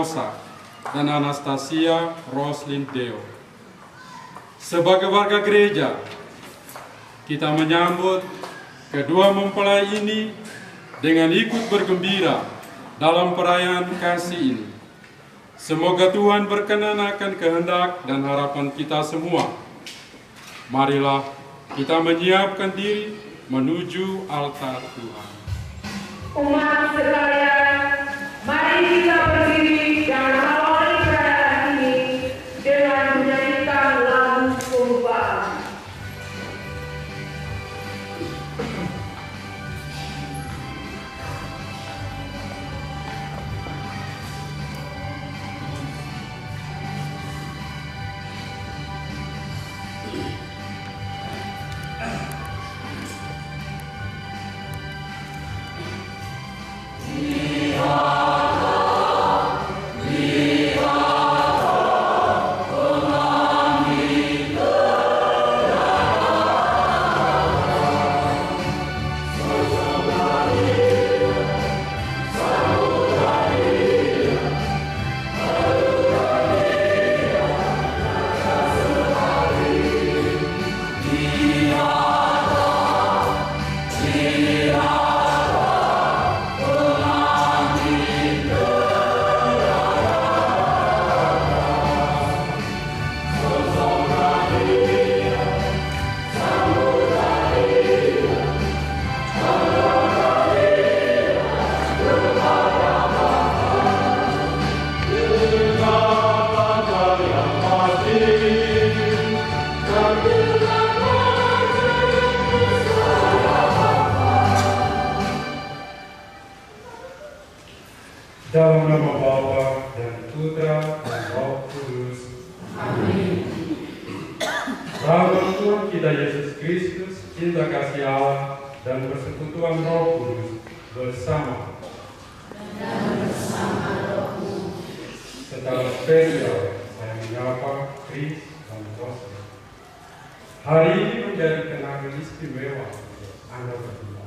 Rosa dan Anastasia Roslyn Deo. Sebagai warga gereja, kita menyambut kedua mempelai ini dengan ikut bergembira dalam perayaan kasih ini. Semoga Tuhan berkenan akan kehendak dan harapan kita semua. Marilah kita menyiapkan diri menuju altar Tuhan. Umat sekalian, mari kita berdiri dan mengawali perayaan ini dengan menyanyikan lagu pembukaan. Dalam nama Bapa dan Putra dan Roh Kudus. Amin. Rahmat Tuhan kita Yesus Kristus, cinta kasih Allah, dan persekutuan Roh Kudus bersama. Dan bersama Rohmu. Secara spesial saya menyapa Chris dan Rosa. Hari ini menjadi kenangan istimewa untuk Anda berdua.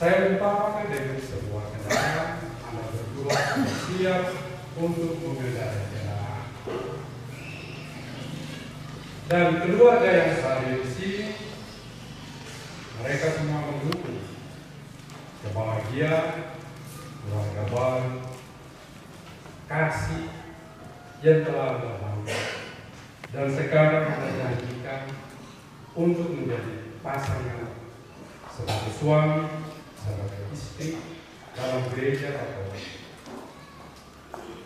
Saya umpamakan dengan sebuah kendaraan, Anda berdua siap untuk mengendarai kendaraan. Dan keluarga yang hadir di sini, mereka semua mendukung kebahagiaan, keluarga baru, kasih yang telah berlangsung, dan sekarang menjanjikan untuk menjadi pasangan sebagai suami, sebagai istri dalam gereja Katolik.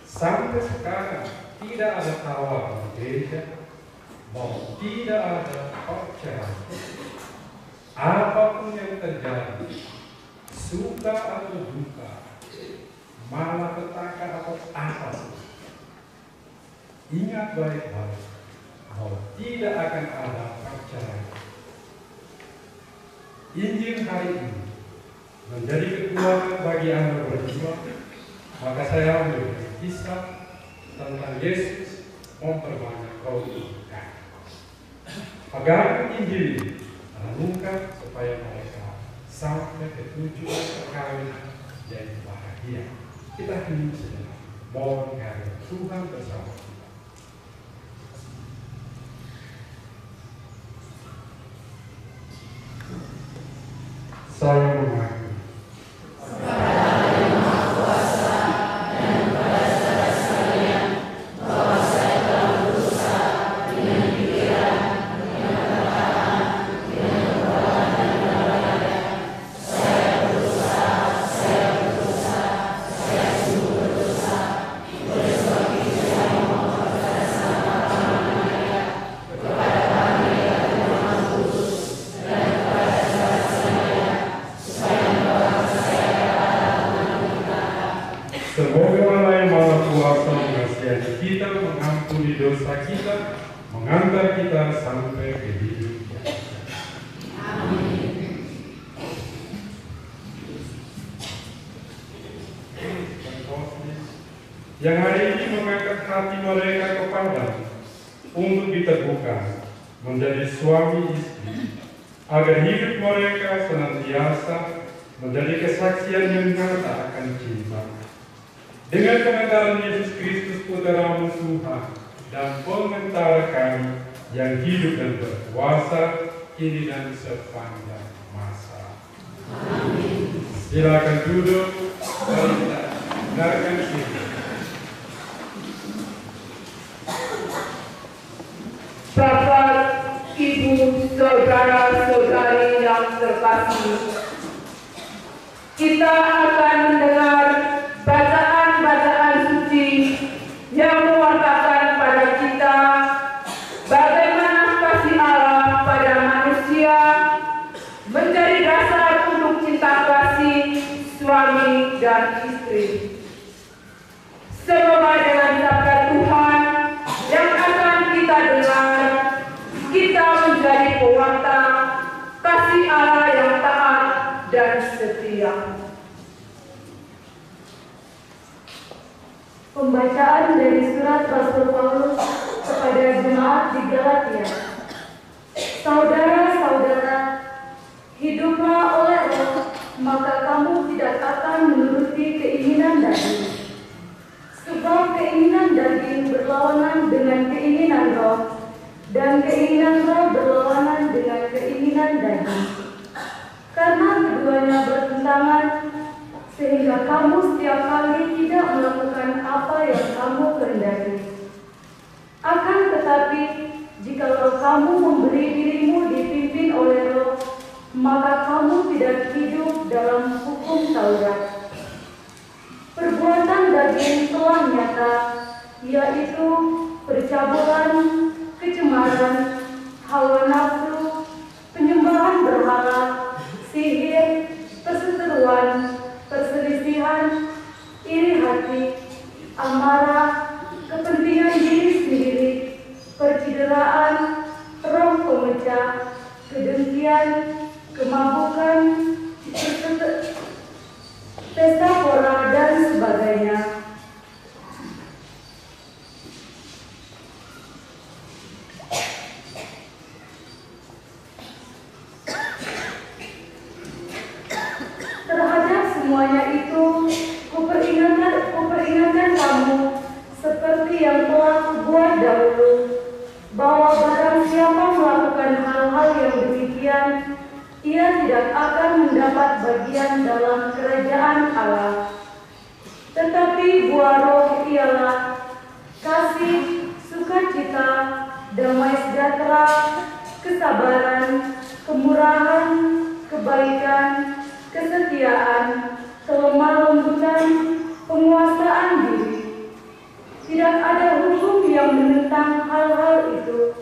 Sampai sekarang tidak ada tawaran di gereja bahwa tidak ada perceraian. Apapun yang terjadi, suka atau duka, malapetaka atau apapun, ingat baik-baik bahwa tidak akan ada perceraian. Injil hari ini menjadi kekuatan bagi Anda berdua, maka saya ambil kisah tentang Yesus memperbanyak roti. Agar Injil ini renungkan supaya mereka sampai ke tujuan perkawinan yang bahagia. Kita hening sejenak, mohon karya Tuhan bersama kita. Saya mengaku semoga Allah yang Maha Kuasa mengasihani kita, mengampuni dosa kita, mengantar kita sampai ke hidup yang kekal. Amin. Yang hari ini mengangkat hati mereka kepada untuk diteguhkan menjadi suami istri, agar hidup mereka senantiasa menjadi kesaksian yang nyata akan cinta, Dengan kemenangan Yesus Kristus Puteramu Tuhan dan Pengantara kami yang hidup dan berkuasa kini dan sepanjang masa. Amin. Silakan duduk. Mari kita dengarkan firman. Bapak, Ibu, saudara-saudari yang terkasih, kita akan mendengar bacaan-bacaan suci yang mewartakan pada kita bagaimana kasih Allah pada manusia menjadi dasar untuk cinta kasih suami dan istri. Semoga dengan sabda Tuhan yang akan kita dengar, kita menjadi pewarta kasih Allah yang taat dan setia. Pembacaan dari surat Rasul Paulus kepada jemaat di Galatia. Saudara-saudara, hiduplah oleh Roh, maka kamu tidak akan menuruti keinginan daging. Sebab keinginan daging berlawanan dengan keinginan Roh, dan keinginan Roh berlawanan dengan keinginan daging. Karena keduanya bertentangan, sehingga kamu setiap kali tidak melakukan apa yang kamu kehendaki. Akan tetapi, jikalau kamu memberi dirimu dipimpin oleh Roh, maka kamu tidak hidup dalam hukum Taurat. Perbuatan daging telah nyata, yaitu percabulan, kecemaran, hawa nafsu, penyembahan berhala, sihir, perseteruan, perselisihan, iri hati, amarah, kepentingan diri sendiri, percideraan, roh pemecah, kedengkian, kemabukan, pesta pora, dan sebagainya. Terhadap semuanya itu, kuperingatkan kamu seperti yang telah kubuat dahulu, bahwa barang siapa melakukan hal-hal yang demikian, ia tidak akan mendapat bagian dalam kerajaan Allah. Tetapi buah Roh ialah kasih, sukacita, damai sejahtera, kesabaran, kemurahan, kebaikan, kesetiaan, kelemah lembutan, penguasaan diri. Tidak ada hukum yang menentang hal-hal itu.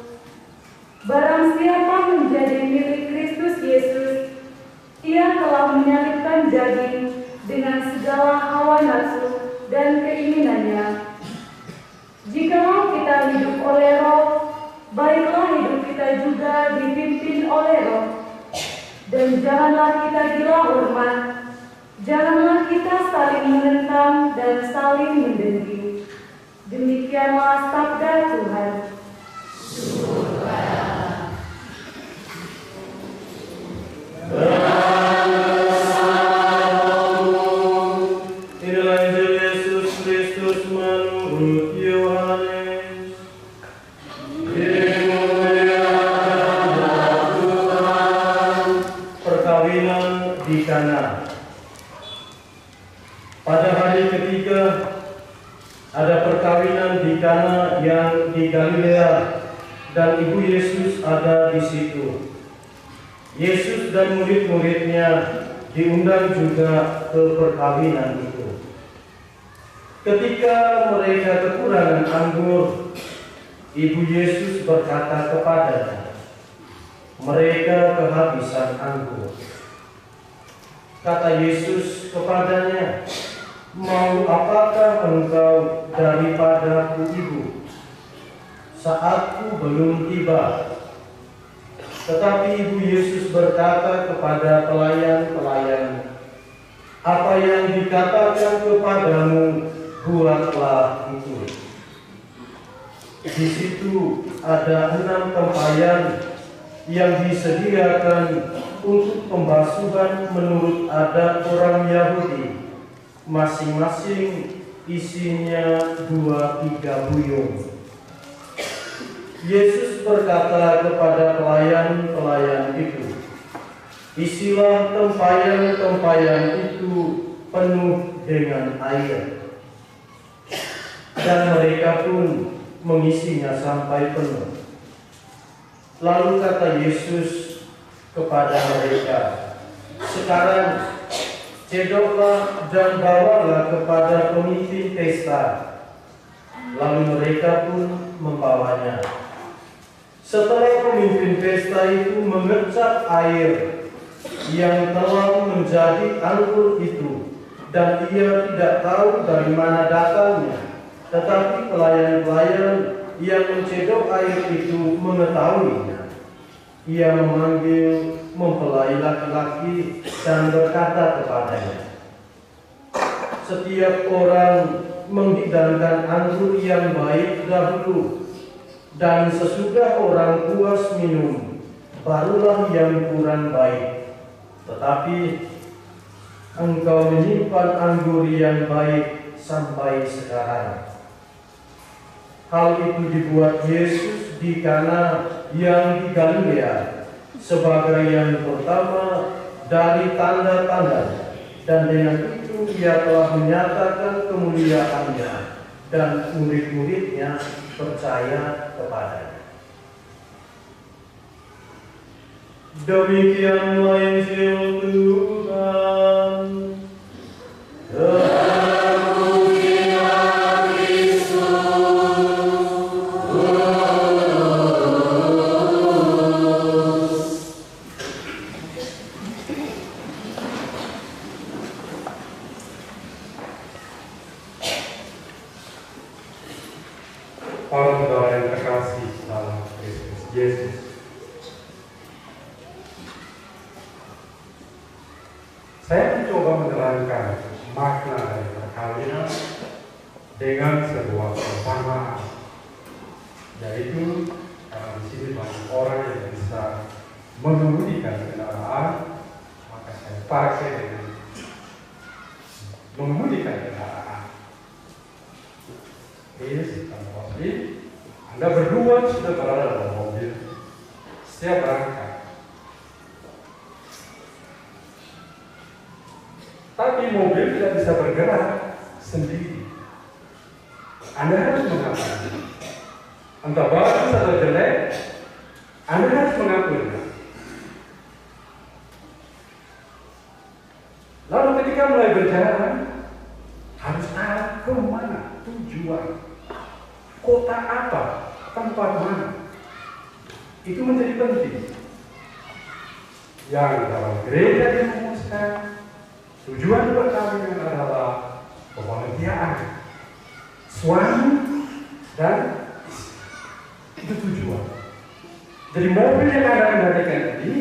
Barang siapa menjadi milik Kristus Yesus, ia telah menyalibkan daging dengan segala hawa nafsu dan keinginannya. Jikalau kita hidup oleh Roh, baiklah hidup kita juga dipimpin oleh Roh. Dan janganlah kita gila hormat, janganlah kita saling menentang dan saling mendengki. Demikianlah sabda Tuhan. Inilah Injil Yesus Kristus menurut Yohanes. Perkawinan di Kana. Pada hari ketiga ada perkawinan di Kana yang di Galilea, dan ibu Yesus ada di situ. Yesus dan murid-muridnya diundang juga ke perkawinan itu. Ketika mereka kekurangan anggur, ibu Yesus berkata kepadanya, "Mereka kehabisan anggur." Kata Yesus kepadanya, "Mau apakah engkau daripadaku, Ibu? Saatku belum tiba." Tetapi ibu Yesus berkata kepada pelayan-pelayan, "Apa yang dikatakan kepadamu, buatlah itu." Di situ ada 6 tempayan yang disediakan untuk pembasuhan menurut adat orang Yahudi, masing-masing isinya 2-3 buyung. Yesus berkata kepada pelayan-pelayan itu, isilah tempayan-tempayan itu penuh dengan air. Dan mereka pun mengisinya sampai penuh. Lalu kata Yesus kepada mereka, sekarang cedoklah dan bawalah kepada pemimpin pesta. Lalu mereka pun membawanya. Setelah pemimpin pesta itu mengecap air yang telah menjadi anggur itu, dan ia tidak tahu dari mana datangnya, tetapi pelayan-pelayan yang mencedok air itu mengetahuinya. Ia memanggil mempelai laki-laki dan berkata kepadanya, setiap orang menghidangkan anggur yang baik dahulu, dan sesudah orang puas minum, barulah yang kurang baik. Tetapi engkau menyimpan anggur yang baik sampai sekarang. Hal itu dibuat Yesus di Kana yang di Galilea sebagai yang pertama dari tanda-tanda, dan dengan itu ia telah menyatakan kemuliaannya, dan murid-muridnya percaya kepadanya. Demikianlah Injil Tuhan. Para saudara yang terkasih dalam Kristus Yesus, saya mencoba menerangkan makna dari perkawinan dengan sebuah perumpamaan, yaitu di sini banyak orang yang bisa mengemudikan kendaraan, maka saya pakai dengan mengemudikan kendaraan. Anda berdua sudah berada dalam mobil, siap berangkat. Tapi mobil tidak bisa bergerak sendiri. Anda harus mengaturnya. Entah bagus atau jelek, Anda harus mengaturnya. Lalu ketika mulai berjalan, harus tahu kemana tujuan. Kota apa, tempat mana, itu menjadi penting. Yang dalam gereja dirumuskan, tujuan perkawinan adalah kebahagiaan suami dan istri. Itu tujuan. Jadi mobil yang Anda kendalikan ini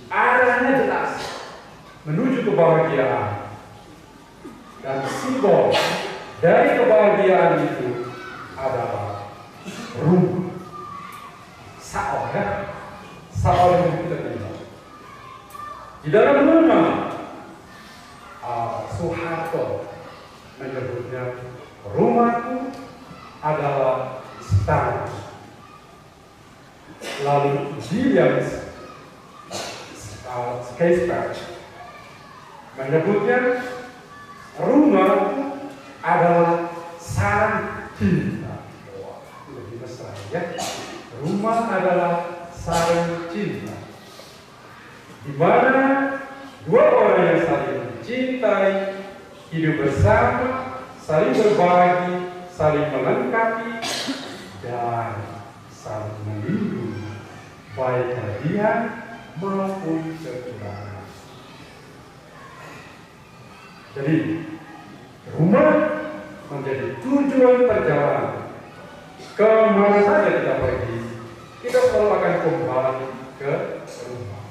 arahnya jelas menuju kebahagiaan, dan simbol dari kebahagiaan itu adalah rumah. Saor, ya? Saor yang kita terima. Di dalam rumah, Soeharto menyebutnya, rumahku adalah istana. Lalu William Shakespeare menyebutnya, rumahku adalah sarang cinta. Lebih mesra, ya. Rumah adalah sarang cinta, di mana dua orang yang saling mencintai, hidup bersama, saling berbagi, saling melengkapi, dan saling melindungi, baik kelebihan maupun kekurangan. Jadi, rumah menjadi tujuan perjalanan. Kemana saja kita pergi, kita selalu akan kembali ke rumah.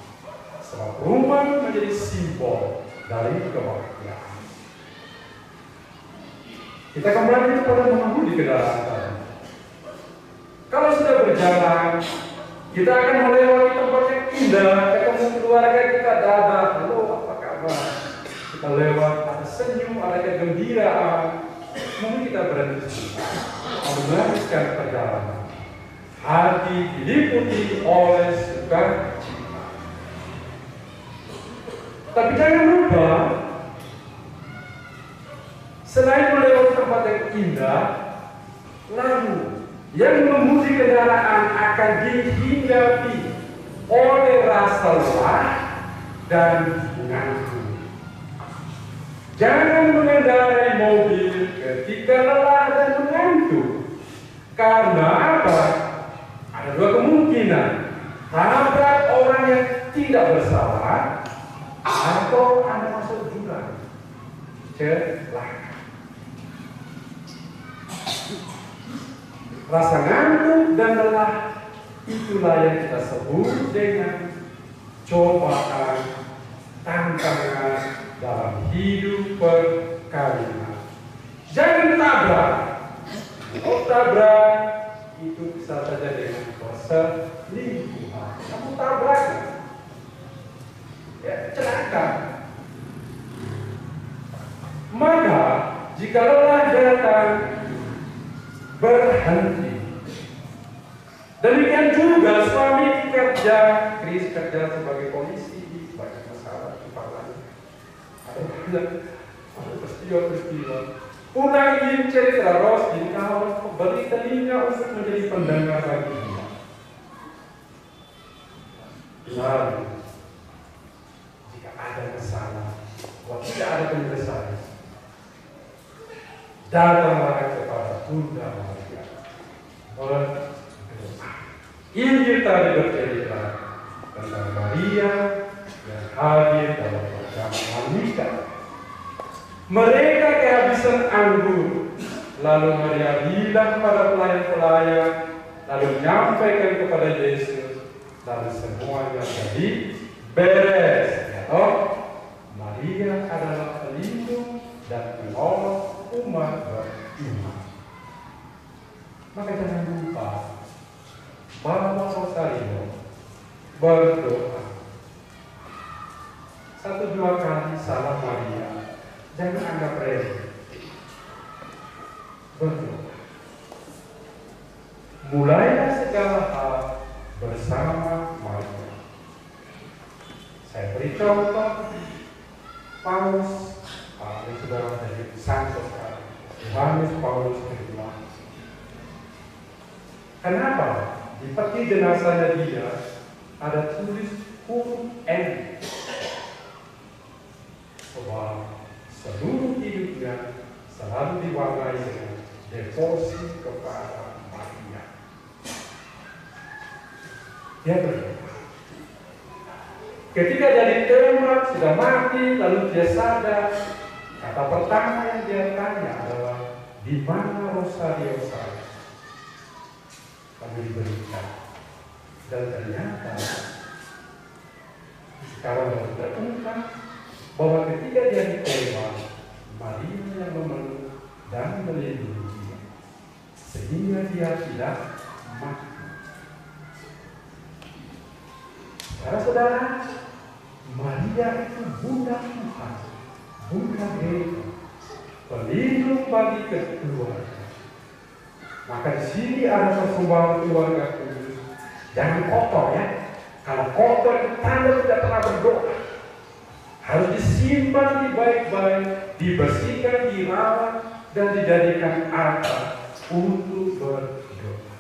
Sebab rumah menjadi simbol dari kebahagiaan. Kita kembali kepada mengemudi kendaraan tadi. Kalau sudah berjalan, kita akan melewati tempat yang indah, ketemu keluarga kita, dadah, halo apa kabar? Kita lewat, ada senyum, ada kegembiraan, Mungkin kita berhenti melanjutkan perjalanan. Hati diliputi oleh sukacita. Tapi jangan lupa, selain melewati tempat yang indah, lalu yang mengemudi kendaraan akan dihinggapi oleh rasa lelah dan ngantuk. Jangan mengendarai mobil ketika lelah dan mengantuk. Karena apa? Ada dua kemungkinan. Tabrak orang yang tidak bersalah, atau Anda masuk jurang celaka. Rasa ngantuk dan lelah, itulah yang kita sebut dengan cobaan, tantangan dalam hidup perkawinan. Jangan tabrak. Oh, tabrak itu bisa saja dengan perselingkuhan. Kamu tabrak, ya celaka. Maka jika lelah datang, berhenti. Demikian juga suami kerja, Chris kerja sebagai polisi, banyak masalah di parlemen. Ada peristiwa-peristiwa. Pulang ingin cerita Rosti, kau beri telinga untuk menjadi pendengar lagi. Lalu, jika ada masalah, tidak ada penyelesaian, datanglah kepada Bunda Maria. Berdoa. Injil tadi bercerita tentang Maria yang hadir dalam perjamuan nikah. Mereka kehabisan anggur, lalu Maria bilang pada pelayan-pelayan, lalu menyampaikan kepada Yesus, lalu semuanya jadi beres. Ya toh? Maria adalah pelindung dan penolong umat beriman. Maka jangan lupa bahwa Rosario berdoa 1-2 kali salam Maria. Jangan anggap remeh. Berdoa. Mulailah segala hal bersama Maria. Saya beri contoh Paulus, ini saudara dari santo sekali, Yohanes Paulus kedua. Kenapa? Di peti jenazahnya dia ada tulis huruf N. Sebab seluruh hidupnya selalu diwarnai dengan devosi kepada Maria. Dia berdoa. Ketika jadi tembak sudah mati, lalu dia sadar. Kata pertama yang dia tanya adalah, di mana Rosario saya? Lalu diberikan. Dan ternyata sekarang baru terungkap bahwa ketika dia ditembak, Maria yang memeluk dan melindungi dia, sehingga dia tidak mati. Saudara-saudara, Maria itu Bunda Tuhan, Bunda Gereja, pelindung bagi keluarga. Maka di sini ada persembahan keluarga kudus. Jangan kotor ya. Kalau kotor itu tanda tidak pernah berdoa. Harus disimpan di baik-baik, dibersihkan, dirawat, dan dijadikan altar untuk berdoa.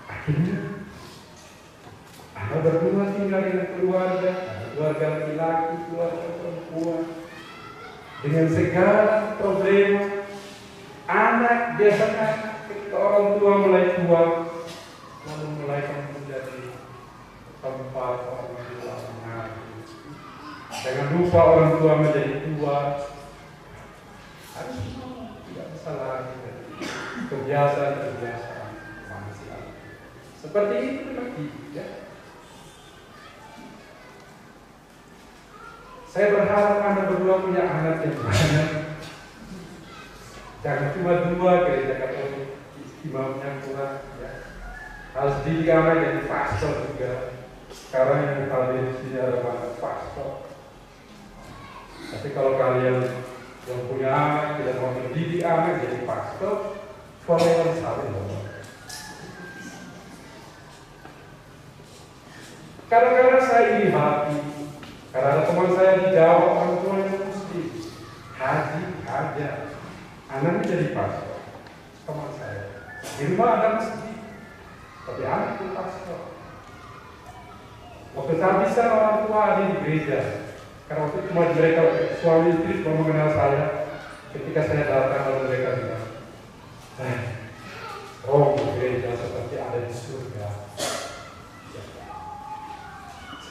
Akhirnya, Anda berdua tinggal dengan keluarga, ada keluarga laki-laki, keluarga perempuan, dengan segala problema. Anak biasanya ketika orang tua mulai tua, lalu mulai menjadi tempat orang tua mengaji. Jangan lupa orang tua menjadi tua, harus tidak bisa lagi kebiasaan manusia. Seperti itu lagi, ya. Saya berharap Anda berdua punya anak yang banyak. Jangan cuma 2, gereja Katolik imamnya kurang, ya. Harus didik anak jadi pastor juga. Sekarang yang hadir di sini ada banyak pastor. Tapi kalau kalian yang punya anak tidak mau mendidik anak jadi pastor, follower saling dong. Kadang-kadang saya iri hati karena ada teman saya di Jawa, orang tua yang muslim, haji, aja, anaknya jadi pastor. Teman saya di rumah ada masjid, tapi anak itu pastor. Waktu kehabisan orang tua ada di gereja, karena waktu cuma mereka suami istri belum mengenal saya. Ketika saya datang lalu mereka bilang, oh gereja seperti ada di surga.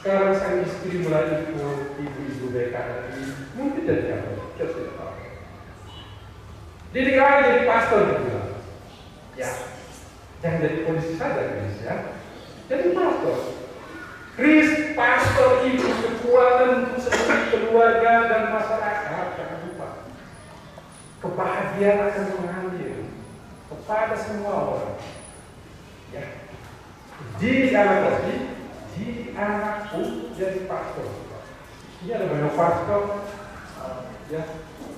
Sekarang sang istri mulai ikut ibu-ibu BKRI, mungkin jadi apa? Kita tidak tahu. Didik aja jadi pastor gitu. Ya, jangan jadi polisi saja Chris ya. Jadi pastor. Chris, pastor itu kekuatan untuk seluruh keluarga dan masyarakat. Jangan lupa. Kebahagiaan akan mengalir kepada semua orang. Ya, didik anak lagi. Di anakku jadi pastor. Ini ada banyak pastor, ya.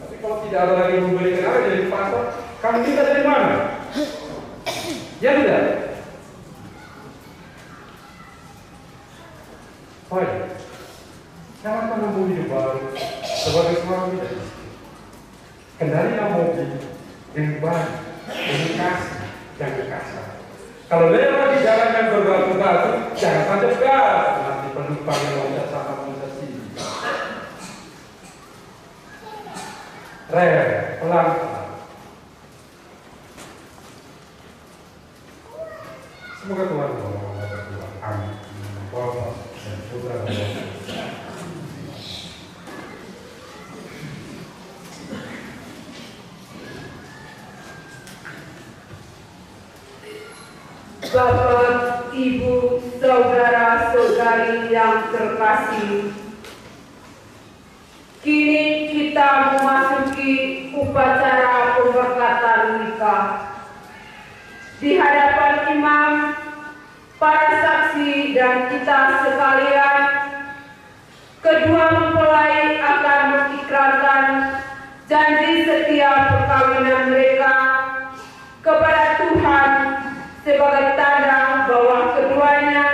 Tapi kalau tidak ada lagi yang memberikan anak jadi pastor, kamu kita dari mana? Ya tidak. Baik. Jangan pernah mau hidup baru sebagai suami dan istri. Kendalilah mobil yang baik, yang kasih, yang kasar. Kalau lewat di jalan yang berbatu-batu, jangan tancap gas. Nanti penumpang yang loncat sana loncat sini. Rem, pelan-pelan. Semoga Tuhan menolong kita berdua. Amin. Bapa dan Putra dan Roh Kudus. Bapak, Ibu, saudara-saudari yang terkasih, kini kita memasuki upacara pemberkatan nikah. Di hadapan imam, para saksi dan kita sekalian, kedua mempelai akan mengikrarkan janji setia perkawinan mereka kepada Tuhan sebagai tanda bahwa keduanya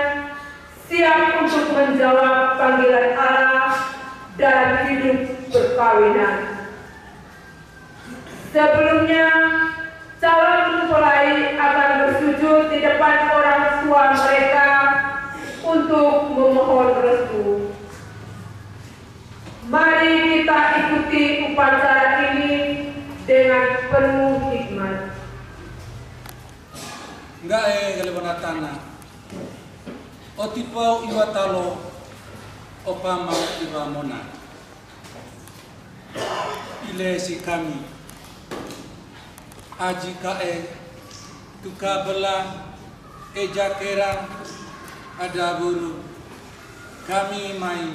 siap untuk menjawab panggilan Allah dalam hidup perkawinan. Sebelumnya, calon mempelai akan bersujud di depan orang tua mereka untuk memohon restu. Mari kita ikuti upacara ini dengan penuh hikmat. Enggak gale tanah. O tipau iwatalo o pama iwamona. Ile si kami. Aji tuka bela jakera ada buru. Kami mai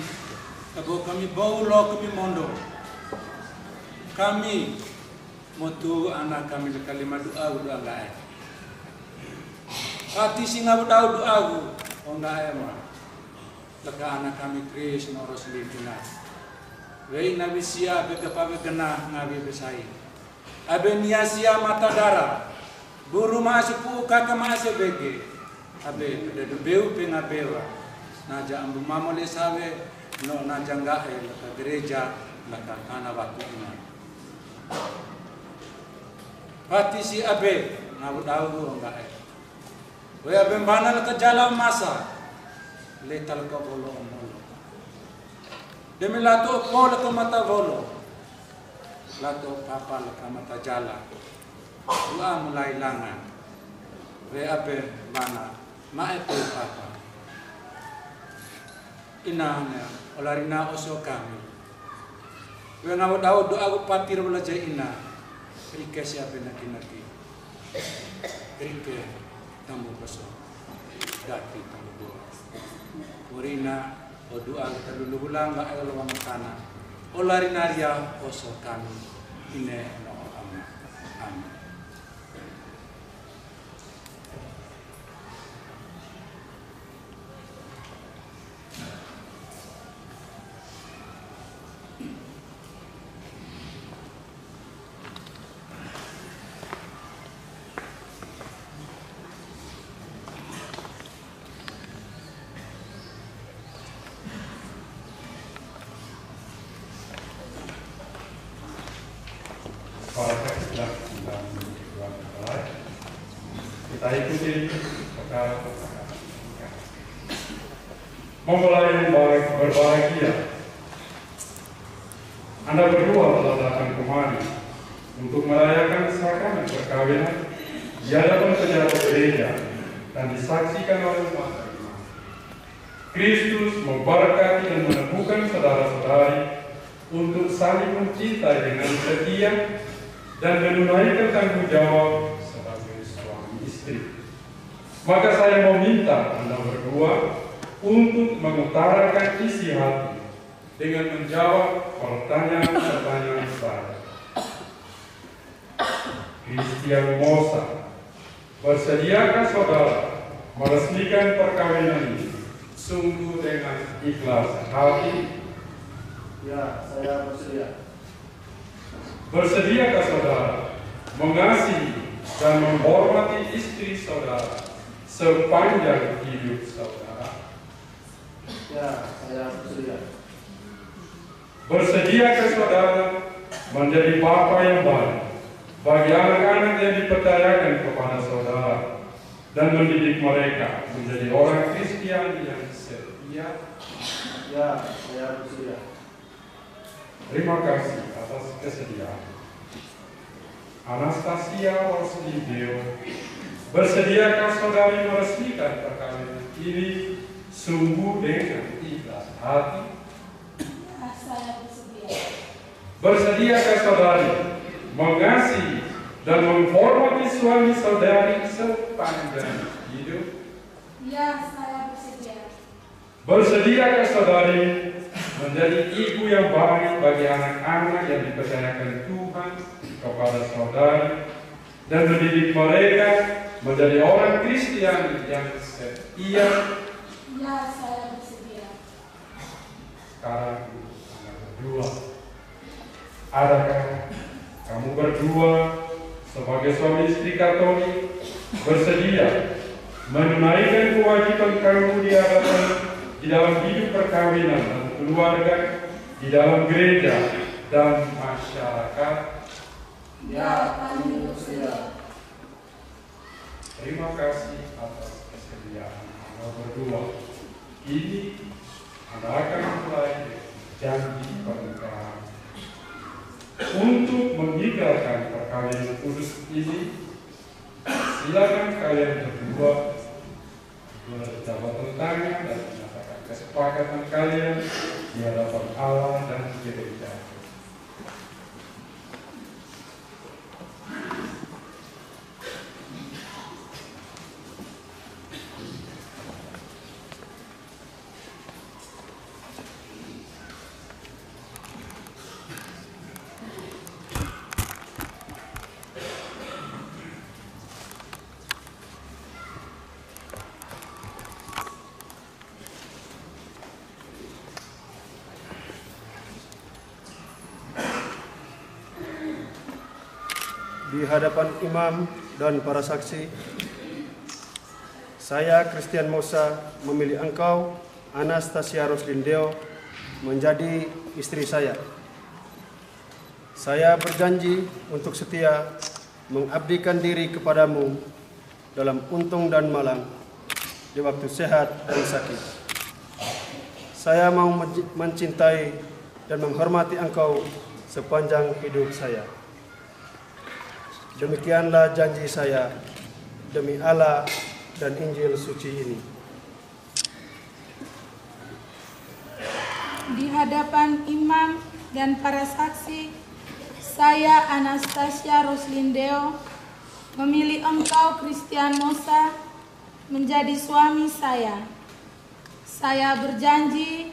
abo kami baulo kami mondo. Kami motu anak kami kalimat doa udah enggak. Hati singa Daud doaku, oh enggak emang. Leka anak kami Kris noros lipina. Wei nabi sia beka pabe genah ngabi besai. Abe nia sia mata darah. Guru masuku kakak masih bege. Abe pada debeu pengabewa. Naja ambu mamole sawe no naja enggak leka gereja leka anak waktu ini. Hati si abe ngabu Daud enggak. Waya bembana ke jalan masa letal ke bolo molo demi lato polo ke mata bolo lato kapal ke mata jalan dua mulai langan waya bembana maetu papa inahnya olarina oso kami waya ngawo daud doa aku patir belajar ina rike siapa naki rike tamu besar, dati tamu dua. Murina, doa kita dulu ulang nggak ada luang tanah. Olarinaria oso kami ini no amin. Amin. para saksi dan Tuhan mempelai. Kita ikuti perkara-perkara. Mempelai yang berbahagia, Anda berdua telah datang kemari untuk merayakan sakramen perkawinan di hadapan pejabat gereja dan disaksikan oleh umat beriman. Kristus memberkati dan menemukan saudara-saudari untuk saling mencintai dengan setia dan menunaikan tanggung jawab sebagai suami istri. Maka saya meminta Anda berdua untuk mengutarakan isi hati dengan menjawab pertanyaan-pertanyaan saya. Christian Mosa, bersediakah saudara meresmikan perkawinan ini sungguh dengan ikhlas hati? Ya, saya bersedia. Bersediakah saudara mengasihi dan menghormati istri saudara sepanjang hidup saudara? Ya, saya bersedia. Bersediakah saudara menjadi bapa yang baik bagi anak-anak yang dipercayakan kepada saudara dan mendidik mereka menjadi orang Kristen yang setia? Ya, saya bersedia. Terima kasih atas kesediaan. Anastasia Roslindeo, bersediakah saudari meresmikan perkawinan ini sungguh dengan ikhlas hati? Saya bersedia. Bersediakah saudari mengasihi dan menghormati suami saudari sepanjang hidup? Ya, saya bersedia. Bersediakah saudari menjadi ibu yang baik bagi anak-anak yang dipercayakan Tuhan kepada saudari dan mendidik mereka menjadi orang Kristen yang setia? Ya, saya bersedia. Sekarang Anda berdua, adakah kamu berdua sebagai suami istri Katolik bersedia menunaikan kewajiban kamu di dalam hidup perkawinan dan keluarga, di dalam gereja dan masyarakat? Ya, kami bersedia. Terima kasih atas kesediaan Anda berdua. Ini Anda akan mulai janji pernikahan. Untuk mengikrarkan perkawinan kudus ini, silakan kalian berdua berjabat tangan dan menyatakan kesepakatan kalian di hadapan Allah dan gereja. Di hadapan imam dan para saksi, saya Christian Mosa memilih engkau, Anastasia Roslindeo, menjadi istri saya. Saya berjanji untuk setia mengabdikan diri kepadamu dalam untung dan malang, di waktu sehat dan sakit. Saya mau mencintai dan menghormati engkau sepanjang hidup saya. Demikianlah janji saya demi Allah dan Injil suci ini. Di hadapan imam dan para saksi, saya Anastasia Roslindeo memilih engkau Christian Mosa menjadi suami saya. Saya berjanji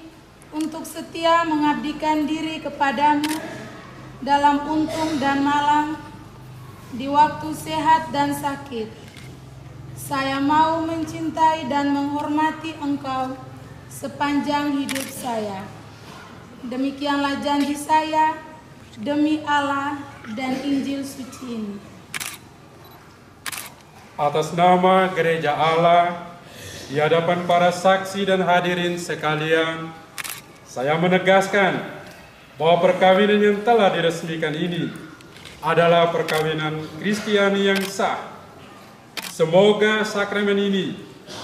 untuk setia mengabdikan diri kepadamu dalam untung dan malang, di waktu sehat dan sakit. Saya mau mencintai dan menghormati engkau sepanjang hidup saya. Demikianlah janji saya demi Allah dan Injil suci ini. Atas nama Gereja Allah, di hadapan para saksi dan hadirin sekalian, saya menegaskan bahwa perkawinan yang telah diresmikan ini adalah perkawinan Kristiani yang sah. Semoga sakramen ini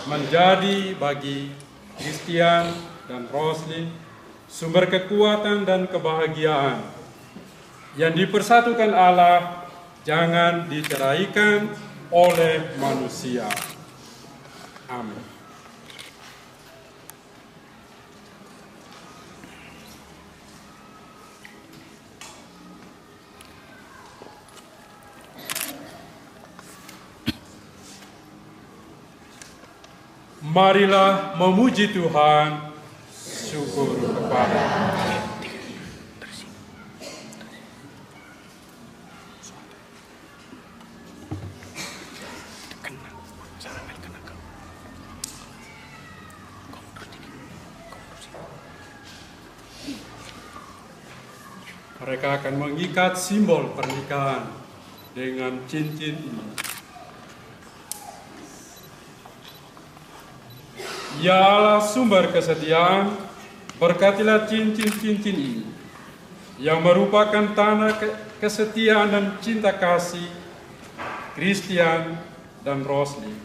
menjadi bagi Christian dan Roslyn sumber kekuatan dan kebahagiaan yang dipersatukan Allah, jangan diceraikan oleh manusia. Amin. Marilah memuji Tuhan, syukur kepada mereka akan mengikat simbol pernikahan dengan cincin ini. Ya Allah, sumber kesetiaan, berkatilah cincin-cincin ini yang merupakan tanda kesetiaan dan cinta kasih Christian dan Roslyn.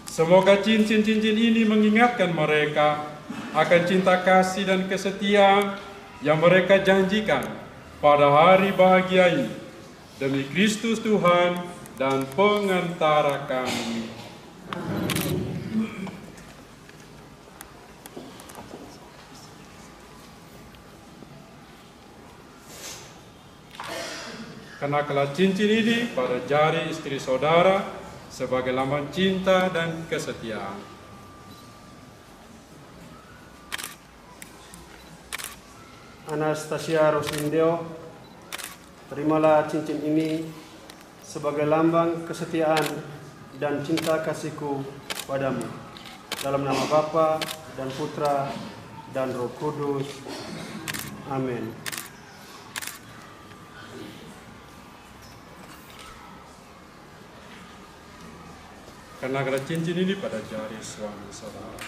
Semoga cincin-cincin ini mengingatkan mereka akan cinta kasih dan kesetiaan yang mereka janjikan pada hari bahagia ini. Demi Kristus Tuhan dan pengantara kami. Kenakanlah cincin ini pada jari istri saudara sebagai lambang cinta dan kesetiaan. Anastasia Roslindeo, terimalah cincin ini sebagai lambang kesetiaan dan cinta kasihku padamu. Dalam nama Bapa dan Putra dan Roh Kudus. Amin. Kenakanlah cincin ini pada jari suami saudara.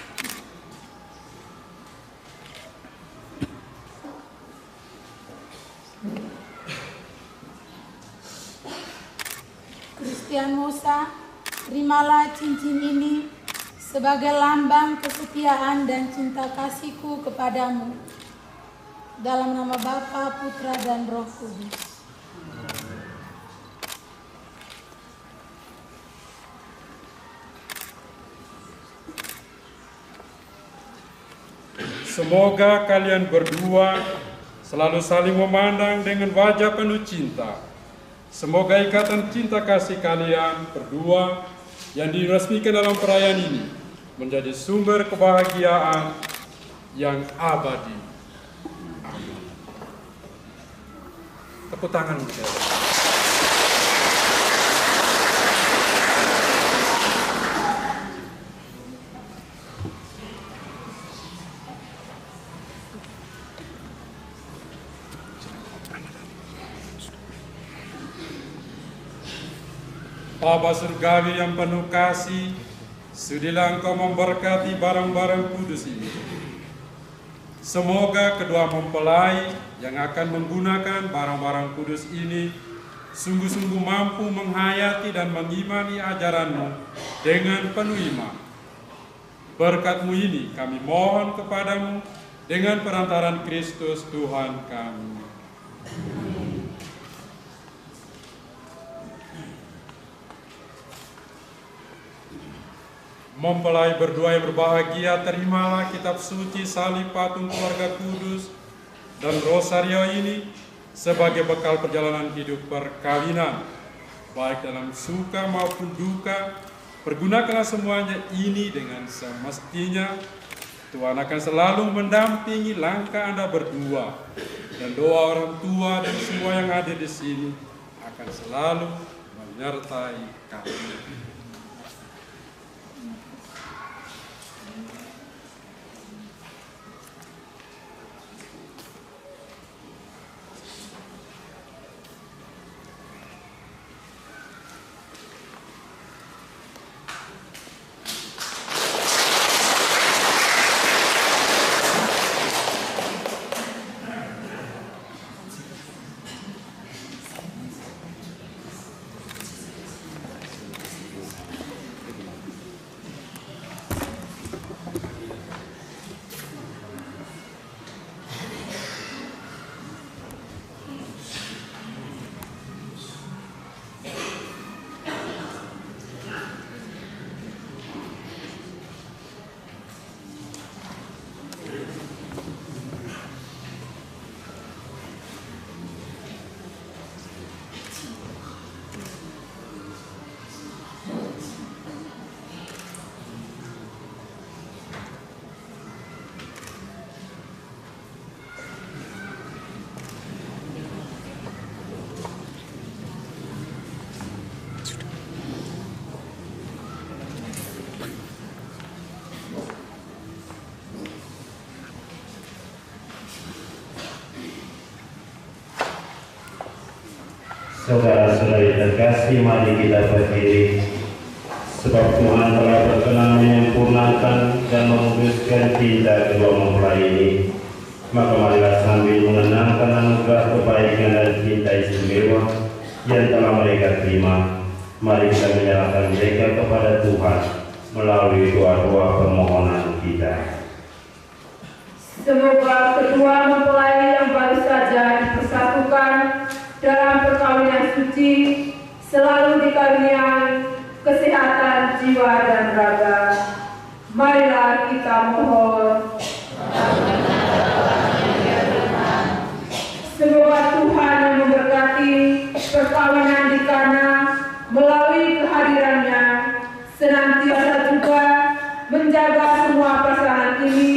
Christian Musa, terimalah cincin ini sebagai lambang kesetiaan dan cinta kasihku kepadamu. Dalam nama Bapa, Putra, dan Roh Kudus. Semoga kalian berdua selalu saling memandang dengan wajah penuh cinta. Semoga ikatan cinta kasih kalian berdua yang diresmikan dalam perayaan ini menjadi sumber kebahagiaan yang abadi. Amin. Tepuk tangan untuk Bapa Surgawi yang penuh kasih, sudilah Engkau memberkati barang-barang kudus ini. Semoga kedua mempelai yang akan menggunakan barang-barang kudus ini sungguh-sungguh mampu menghayati dan mengimani ajaran-Mu dengan penuh iman. Berkat-Mu ini kami mohon kepadamu dengan perantaran Kristus Tuhan kami. Mempelai berdua yang berbahagia, terimalah kitab suci salib patung keluarga kudus dan rosario ini sebagai bekal perjalanan hidup perkawinan, baik dalam suka maupun duka. Pergunakanlah semuanya ini dengan semestinya. Tuhan akan selalu mendampingi langkah Anda berdua, dan doa orang tua dan semua yang hadir di sini akan selalu menyertai kami. Saudara-saudari terkasih, mari kita berdiri. Sebab Tuhan telah berkenan menyempurnakan dan menguduskan cinta kedua mempelai ini. Maka marilah sambil mengenangkan anugerah kebaikan dan cinta istimewa yang telah mereka terima, mari kita menyerahkan mereka kepada Tuhan melalui doa-doa permohonan kita. Semoga kedua mempelai yang baru saja dipersatukan dalam perkawinan suci selalu dikaruniai kesehatan jiwa dan raga. Marilah kita mohon. Semoga Tuhan yang memberkati perkawinan di Kana melalui kehadirannya senantiasa juga menjaga semua pasangan ini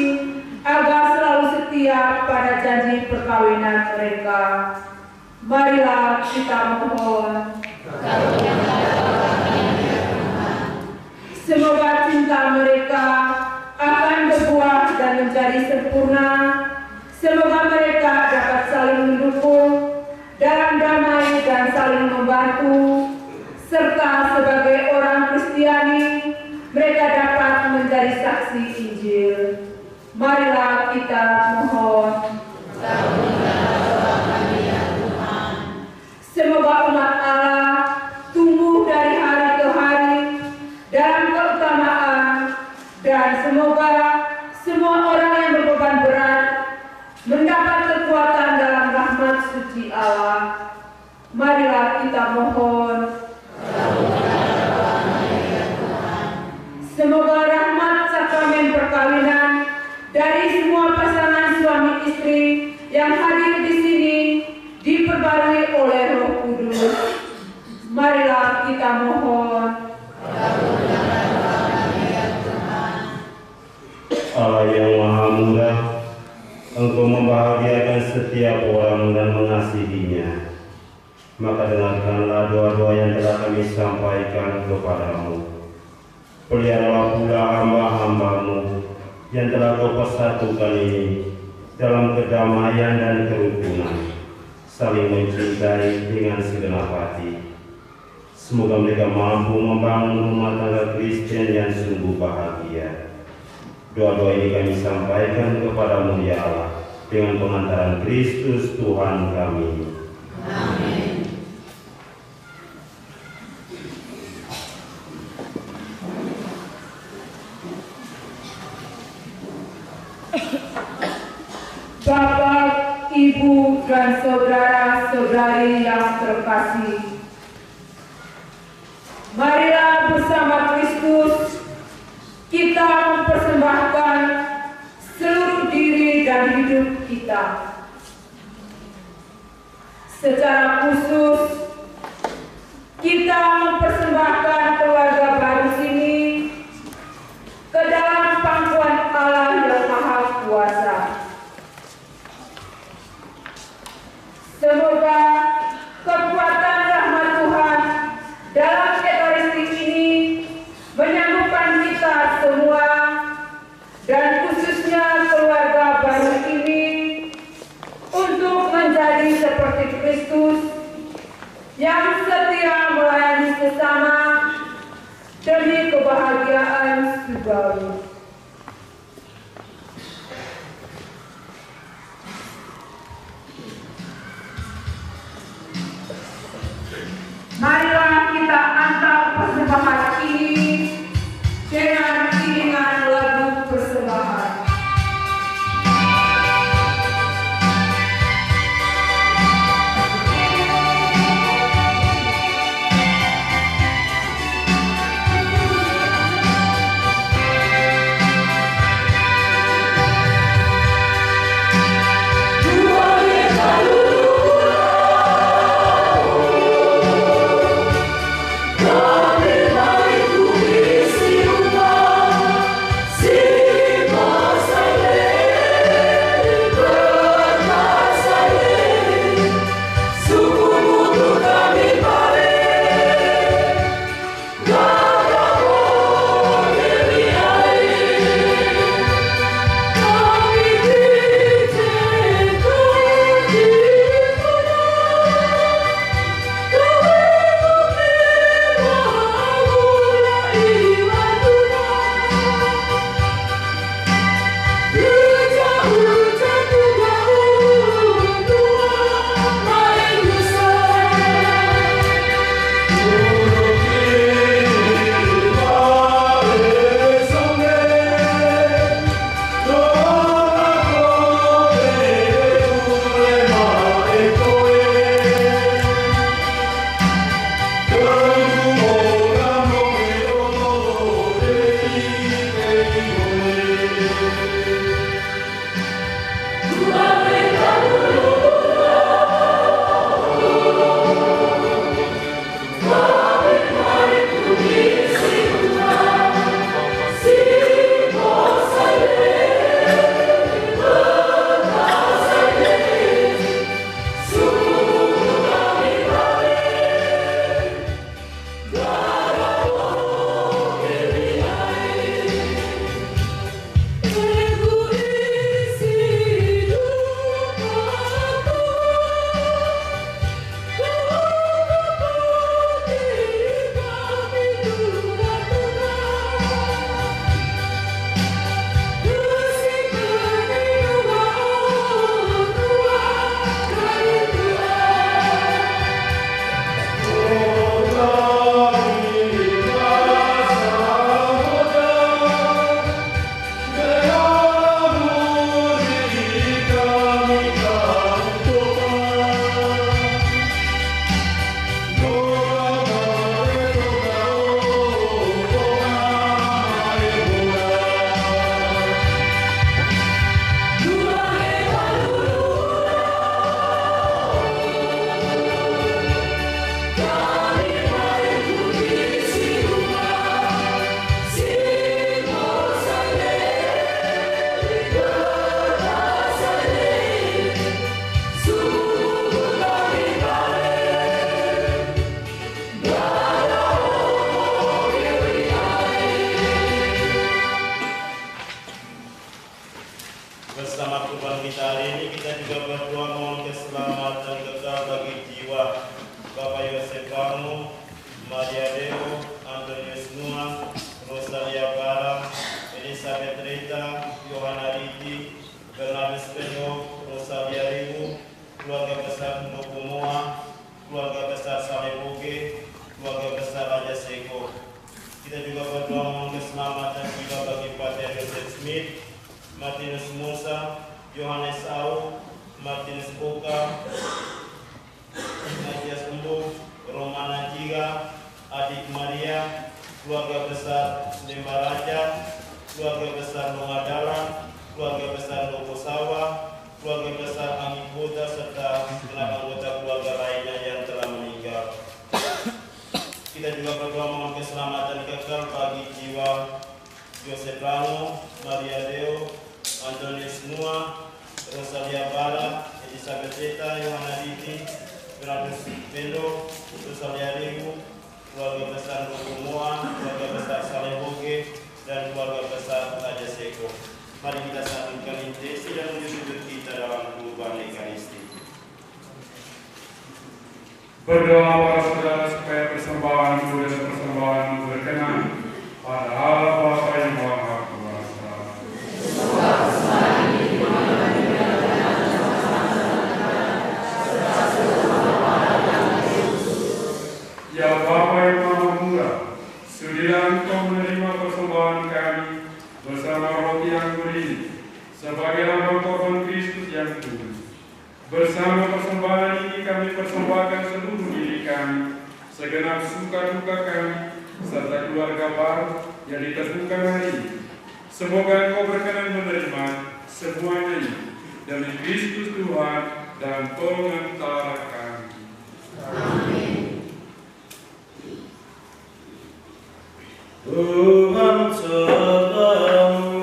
agar selalu setia pada janji perkawinan mereka. Marilah kita mohon. Semoga cinta mereka akan berbuah dan menjadi sempurna. Semoga mereka dapat saling mendukung dalam damai dan saling membantu, serta sebagai orang Kristiani mereka dapat menjadi saksi Injil. Marilah kita mohon. Semoga umat Allah tumbuh dari hari ke hari dalam keutamaan, dan semoga semua orang yang berbeban berat mendapat kekuatan dalam rahmat suci Allah. Marilah kita mohon. Semoga rahmat sakramen perkawinan dari semua pasangan suami istri yang hadir di sini diperbarui oleh Roh Kudus. Marilah kita mohon. Allah yang Maha Murah, Engkau membahagiakan setiap orang dan mengasihinya. Maka dengarkanlah doa-doa yang telah kami sampaikan kepadamu. Peliharalah pula hamba-hambamu yang telah Kau persatukan ini dalam kedamaian dan kerukunan, saling mencintai dengan segenap hati. Semoga mereka mampu membangun rumah tangga Kristen yang sungguh bahagia. Doa-doa ini kami sampaikan kepadamu ya Allah, dengan pengantaran Kristus Tuhan kami. Amin. Bapak, Ibu, dan saudara-saudari yang terkasih, marilah bersama Kristus kita mempersembahkan seluruh diri dan hidup kita. Secara khusus, kita mempersembahkan keluarga baru sini ke dalam pangkuan Allah yang Maha Kuasa. Semoga kekuatan rahmat Tuhan dalam Ekaristi ini menyanggupan kita semua, dan khususnya keluarga baru ini, untuk menjadi seperti Kristus yang setia melayani sesama demi kebahagiaan surgawi. Marilah kita angkat persembahan ini dengan iringan lagu persembahan. Kami mari Bapak Yosef Bangu, Maria Deo, Antonius Nua, Rosalia Bara, Elizabeth Rita, Yohana Riti, Bernardus Pendo, Rosalia Rimu, keluarga besar Nukumoa, keluarga besar Saleboge, keluarga besar Raja Seko. Kita juga berdoa mohon keselamatan juga bagi Pater Joseph Smith, Martinus Musa, Yohanes Au, Martinus Boka, Matias Umbu, Romana Jiga, Adik Maria, keluarga besar Lemba Raja, keluarga besar Nongadala, keluarga besar Nokosawa, keluarga besar Angin Kota, serta anggota keluarga lainnya yang telah meninggal. Kita juga berdoa mohon keselamatan kekal bagi jiwa Joseph Rano, Maria Deo, Antonius Nua, Rosalia Bara, Elizabeth Rita, Yohana Riti, Bernardus Pendo, Rosalia Rimu, keluarga besar Nukumoa, keluarga besar Saleboge, dan keluarga besar Raja Seko. Mari kita sambungkan intensi dan menyebut kita dalam perubahan Ekaristi. Berdoa para saudara supaya persembahanmu dan persembahanmu berkenan pada Allah Bapa yang Maha Kuasa. Ya Bapa yang Maha Murah, sudilah Engkau menerima persembahan kami bersama roti anggur ini sebagai lambang korban Kristus yang kudus. Bersama persembahan ini kami persembahkan seluruh diri kami, segenap suka duka kami, serta keluarga baru yang ditemukan hari ini. Semoga Engkau berkenan menerima semuanya ini demi Kristus Tuhan dan pengantara kami. Amin. Tuhan sertamu.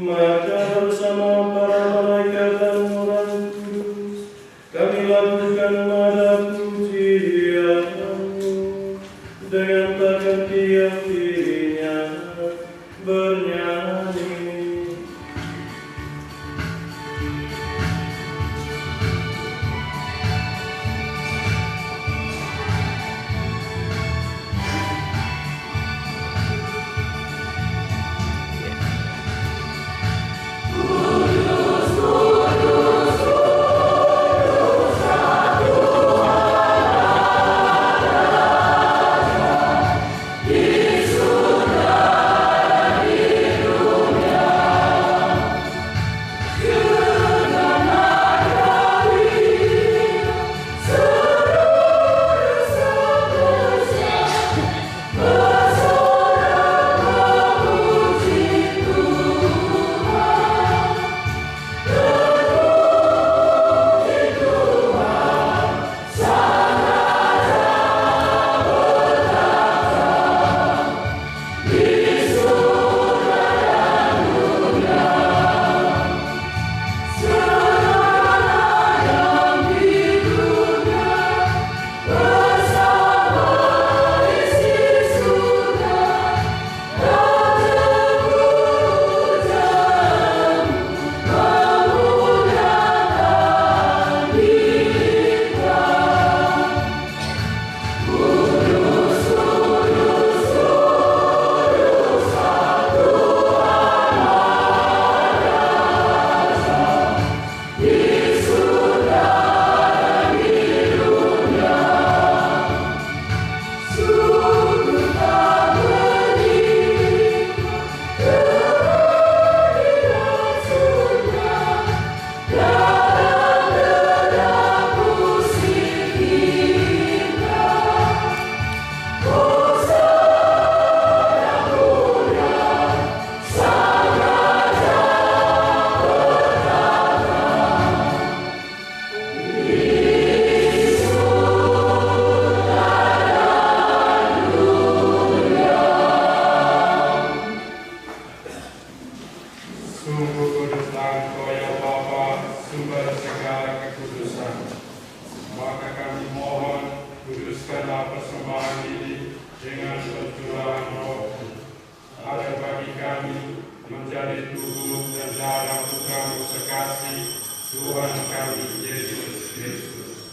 Maka bersama para malaikat dan orang sumber segala kekudusan. Maka kami mohon, kuduskanlah persembahan ini dengan pencurahan Roh-Mu, agar bagi kami menjadi tubuh dan darah Putra-Mu sekasih, Tuhan kami Yesus Kristus.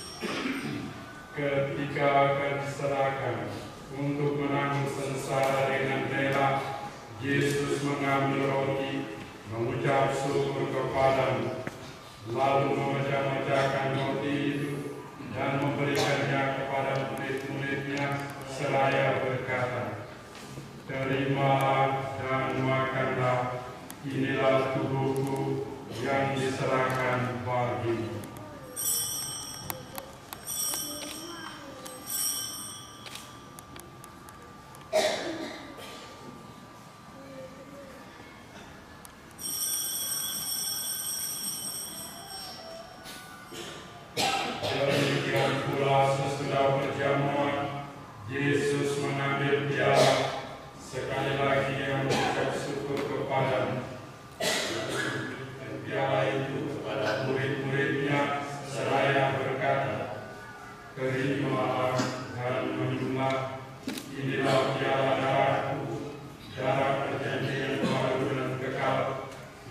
Ketika akan diserahkan untuk menanggung sengsara dengan rela, Yesus mengambil roti, mengucap syukur kepadamu, lalu memecah-mecahkan roti itu dan memberikannya kepada murid-muridnya seraya berkata, "Terimalah dan makanlah, inilah tubuhku yang diserahkan bagimu." Demikian pula sesudah perjamuan, Yesus mengambil piala, sekali lagi yang mengucap syukur kepada piala itu kepada murid-muridnya seraya berkata, "Terimalah dan minumlah, inilah piala darahku, darah perjanjian baru dan kekal,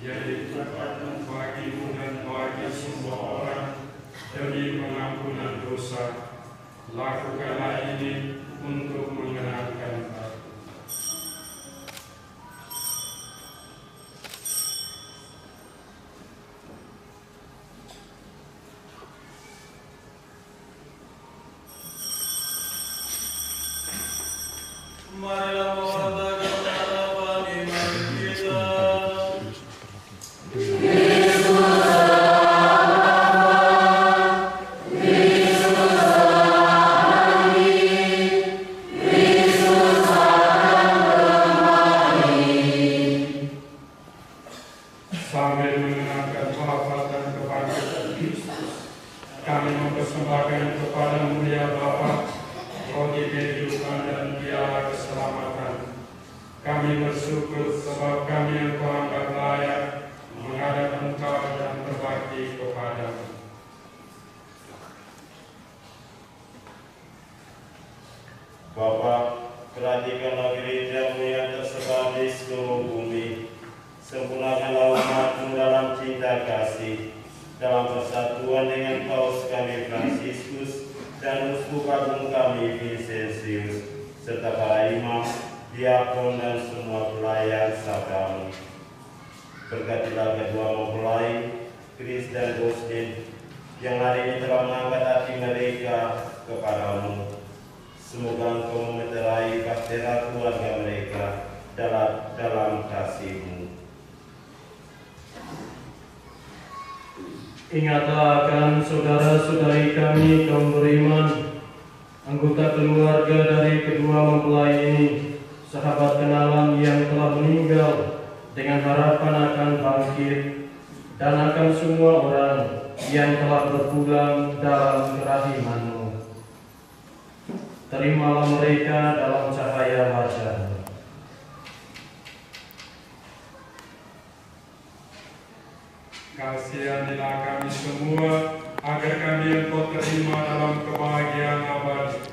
yang ditumpahkan bagimu dan bagi semua orang demi pengampunan dosa. Lakukanlah ini untuk mengenangkan aku." Marilah mewartakan harapan iman kita. Sambil mengenangkan wafat dan kebangkitan Kristus, kami mempersembahkan kepada-Mu ya Bapa, roti kehidupan dan piala keselamatan. Kami bersyukur sebab kami Engkau anggap layak menghadap Engkau dan berbakti kepada-Mu. Bapa, perhatikanlah gereja-Mu yang tersebar di seluruh bumi. Sempurnakanlah umat-Mu dalam cinta kasih, dalam persatuan dengan Paus kami Fransiskus dan Uskup Agung kami Vincentius, serta para imam, diakon dan semua pelayan sabdamu. Berkatilah kedua mempelai, Chris dan Gustin, yang hari ini telah mengangkat hati mereka kepadamu. Semoga Engkau memeterai bahtera keluarga mereka dalam kasih-Mu. Ingatlah akan saudara-saudari kami kaum beriman, anggota keluarga dari kedua mempelai ini, sahabat kenalan yang telah meninggal dengan harapan akan bangkit, dan akan semua orang yang telah berpulang dalam kerahiman-Mu. Terimalah mereka dalam cahaya wajah-Mu. Kasihanilah kami semua, agar kami Engkau terima dalam kebahagiaan abadi,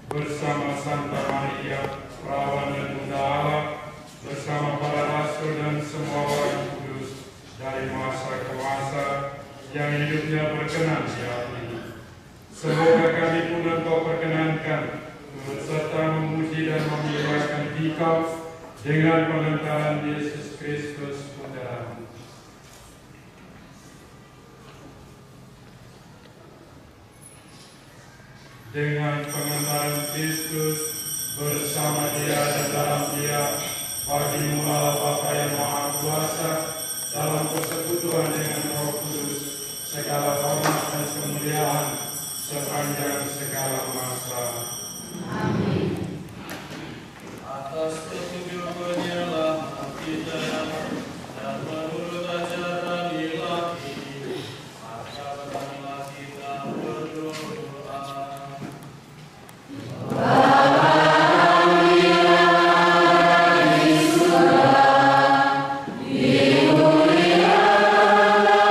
bersama Santa Maria, perawan dan Bunda Allah, bersama para rasul dan semua orang kudus, dari masa ke masa, yang hidupnya berkenan di hati. Semoga kami pun Engkau perkenankan, serta memuji dan memuliakan Dikau, dengan pengentaran Yesus Kristus Putra-Mu. Dengan pengentaran Kristus, bersama Dia dan dalam Dia, bagi-Mu Allah Bapa yang Maha Kuasa, dalam persekutuan dengan Roh Kudus, segala hormat dan kemuliaan sepanjang segala masa. Amin. Atas petunjuk-Nya lah kita dan menurut ajaran ilahi, maka marilah kita berdoa. Dimuliakanlah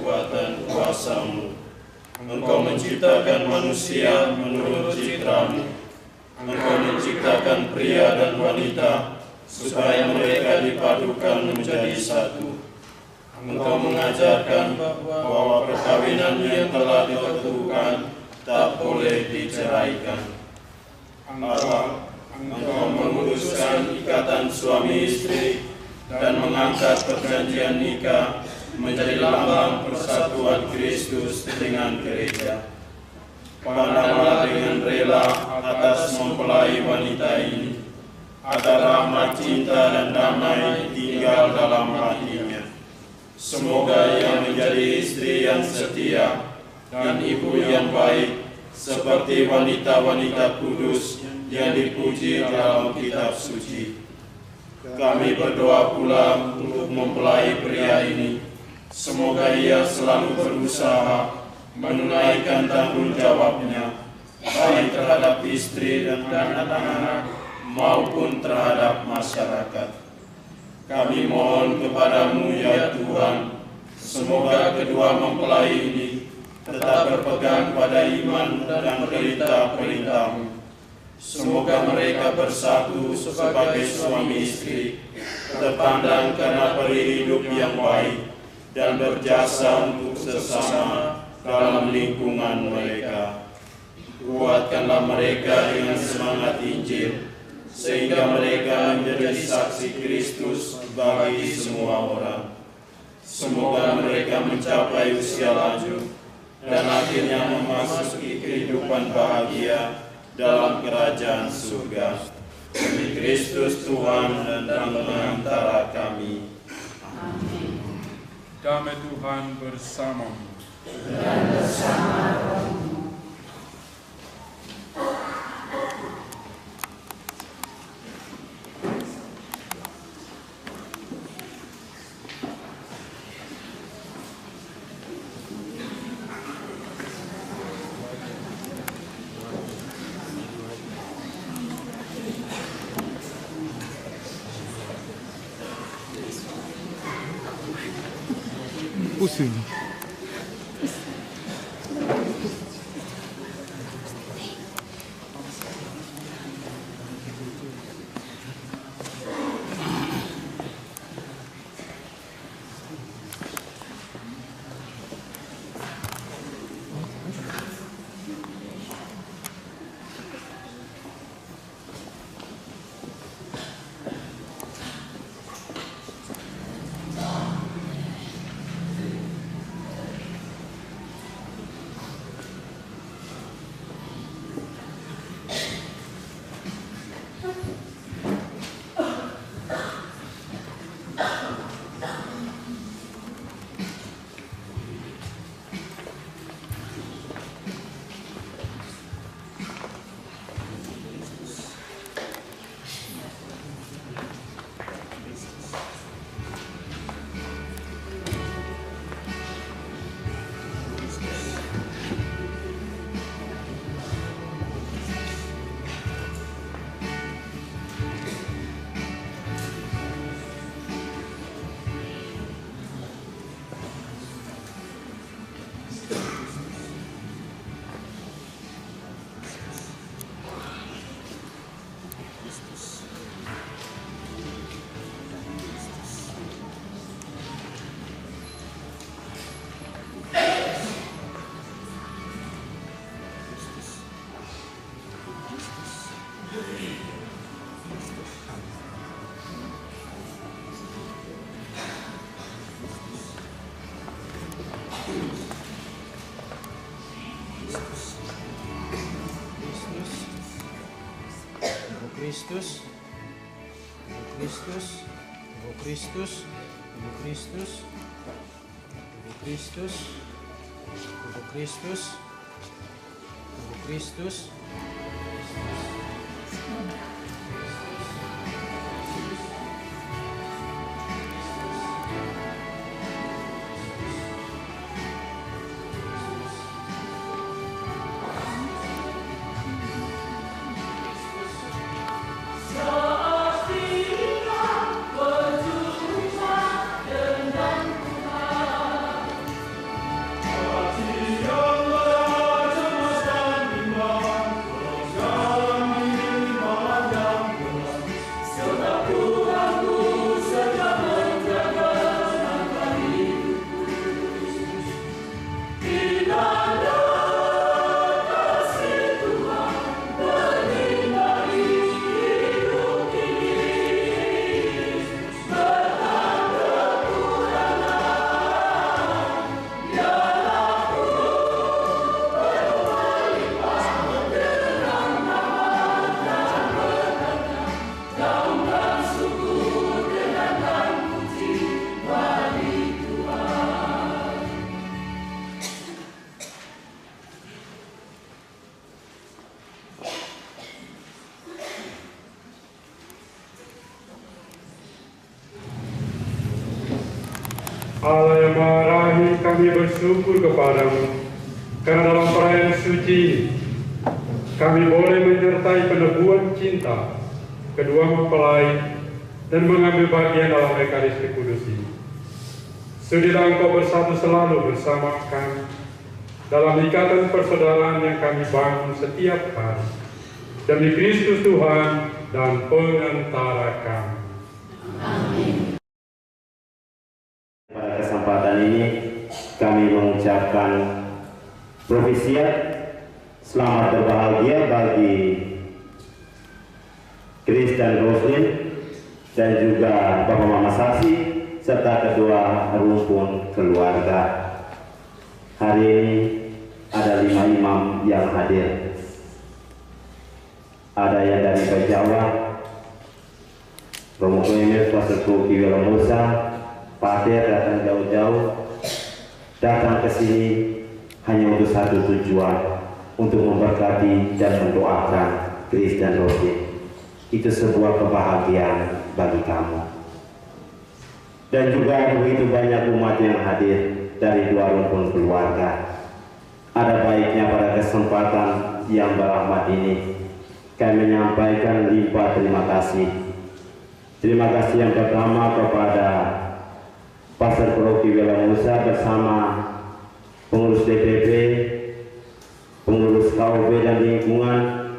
kekuatan kuasa-Mu. Engkau menciptakan manusia menurut citra-Mu. Engkau menciptakan pria dan wanita supaya mereka dipadukan menjadi satu. Engkau mengajarkan bahwa perkawinan yang telah ditentukan tak boleh diceraikan. Engkau memutuskan ikatan suami istri dan mengangkat perjanjian nikah menjadi lambang persatuan Kristus dengan gereja. Pandanglah dengan rela atas mempelai wanita ini, agar rahmat cinta dan damai tinggal dalam hatinya. Semoga ia menjadi istri yang setia dan ibu yang baik, seperti wanita-wanita kudus yang dipuji dalam kitab suci. Kami berdoa pula untuk mempelai pria ini. Semoga ia selalu berusaha menunaikan tanggung jawabnya, baik terhadap istri dan anak-anak maupun terhadap masyarakat. Kami mohon kepadamu ya Tuhan, semoga kedua mempelai ini tetap berpegang pada iman dan perintah-perintah-Mu. Semoga mereka bersatu sebagai suami istri, terpandang karena peri hidup yang baik, dan berjasa untuk sesama dalam lingkungan mereka. Kuatkanlah mereka dengan semangat Injil, sehingga mereka menjadi saksi Kristus bagi semua orang. Semoga mereka mencapai usia lanjut dan akhirnya memasuki kehidupan bahagia dalam kerajaan surga. Demi Kristus Tuhan dan pengantara kami. Amin. Damai Tuhan bersamamu. Dan bersama rohmu. Pusing. Kristus, Kristus, Kristus, Kristus, Kristus, Kristus, Kristus. Allah yang Maha Rahim, kami bersyukur kepadamu karena dalam perayaan suci ini kami boleh menyertai peneguhan cinta kedua mempelai dan mengambil bagian dalam Ekaristi Kudus ini. Sudilah Engkau bersatu selalu bersama kami dalam ikatan persaudaraan yang kami bangun setiap hari demi Kristus Tuhan dan pengantara kami. Amin. Pada kesempatan ini kami mengucapkan profisiat selamat berbahagia bagi Chris dan Roslin dan juga Bapak Mama Sasi serta kedua rumpun keluarga. Hari ini ada 5 imam yang hadir. Ada yang dari Jawa, Romo Kemes, Pastor Koki Wilamusa, Pak Ader datang jauh-jauh, datang ke sini hanya untuk satu tujuan, untuk memberkati dan mendoakan Chris dan Roslin. Itu sebuah kebahagiaan bagi kamu. Dan juga ada begitu banyak umat yang hadir dari 2 rumpun keluarga. Ada baiknya pada kesempatan yang berahmat ini kami menyampaikan limpah terima kasih. Terima kasih yang pertama kepada Pastor Koki Wilamusa bersama pengurus DPP, pengurus KUB dan lingkungan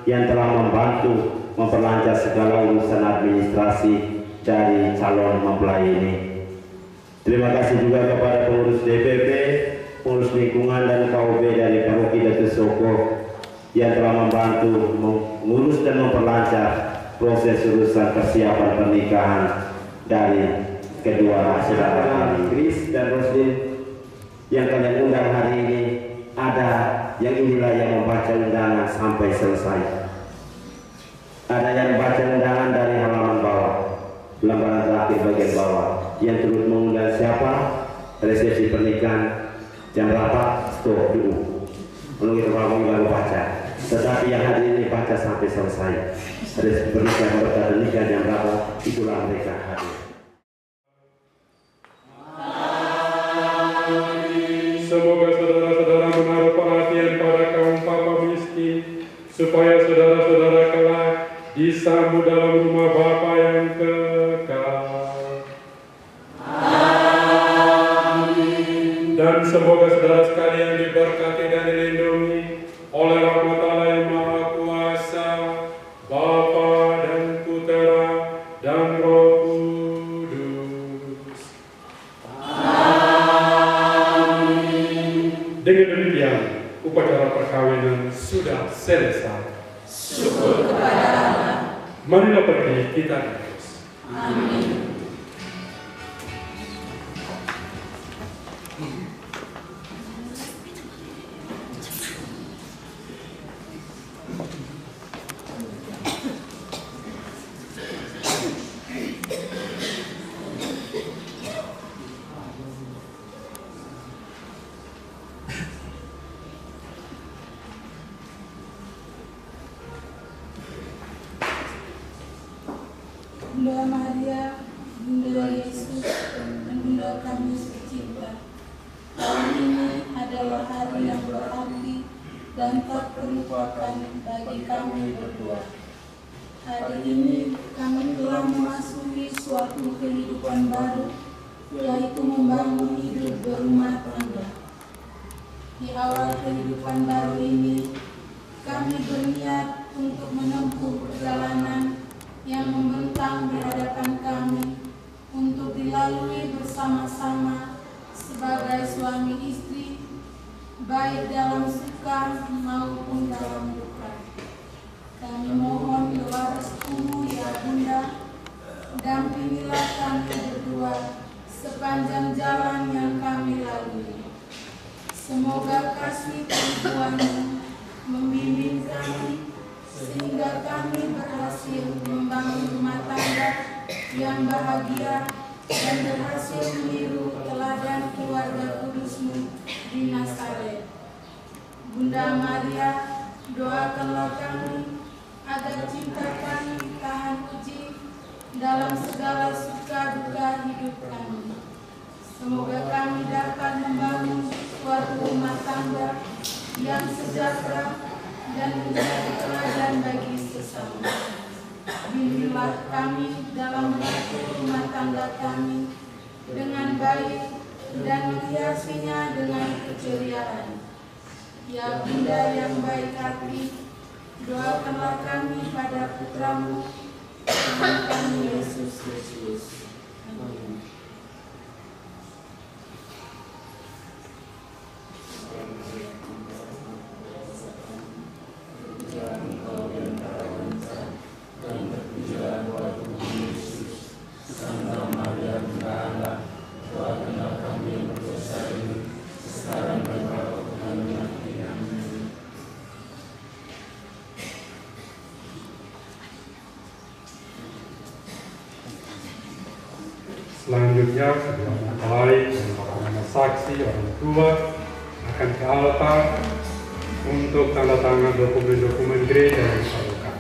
yang telah membantu memperlancar segala urusan administrasi dari calon mempelai ini. Terima kasih juga kepada pengurus DPP, pengurus lingkungan dan KUB dari Paroki Datu Soko yang telah membantu mengurus dan memperlancar proses urusan persiapan pernikahan dari kedua saudara kami, Chris dan Roslin, yang kalian undang hari ini. Ada yang inilah yang membaca undangan sampai selesai. Ada yang membaca undangan dari halaman bawah, lembaran terakhir bagian bawah, yang turut mengundang siapa, resepsi pernikahan, jam berapa, stop dulu. Lalu kita baru baca. Tetapi yang hari ini baca sampai selesai. Resepsi pernikahan berkata nikah jam berapa, itulah mereka hadir. Semoga saudara-saudara menaruh perhatian pada kaum papa miskin, supaya saudara-saudara kelak disambut dalam rumah Bapa yang kekal. Amin. Dan semoga saudara sekalian diberkati dan dilindungi oleh rahmat Allah yang Maha Kuasa, Bapa dan Putera dan Roh Kudus. Dengan demikian, upacara perkawinan sudah selesai. Syukur kepada Allah. Marilah pergi kita terus. Amin. Bunda Maria, Bunda Yesus, dan Bunda kami tercinta. Hari ini adalah hari yang berarti dan tak terlupakan bagi kami berdua. Hari ini kami telah memasuki suatu kehidupan baru, yaitu membangun hidup berumah tangga. Di awal kehidupan baru ini, kami berniat untuk menempuh perjalanan yang membentang di hadapan kami untuk dilalui bersama-sama sebagai suami istri, baik dalam suka maupun dalam duka. Kami mohon doa restumu ya Bunda, dampingilah kami berdua sepanjang jalan yang kami lalui. Semoga kasih Tuhan membimbing kami sehingga kami berhasil membangun rumah tangga yang bahagia dan berhasil meniru teladan keluarga kudusmu di Nazaret. Bunda Maria, doakanlah kami agar cinta kami tahan uji dalam segala suka duka hidup kami, Semoga kami dapat membangun suatu rumah tangga yang sejahtera dan menjadi teladan bagi sesama. Bimbinglah kami dalam mengatur rumah tangga kami dengan baik dan menghiasinya dengan keceriaan. Ya Bunda yang baik hati, doakanlah kami pada Putramu, Tuhan kami Yesus Kristus. Amin. Selanjutnya, kedua mempelai dan para saksi orang tua akan ke altar untuk tanda tangan dokumen-dokumen gereja yang disalurkan.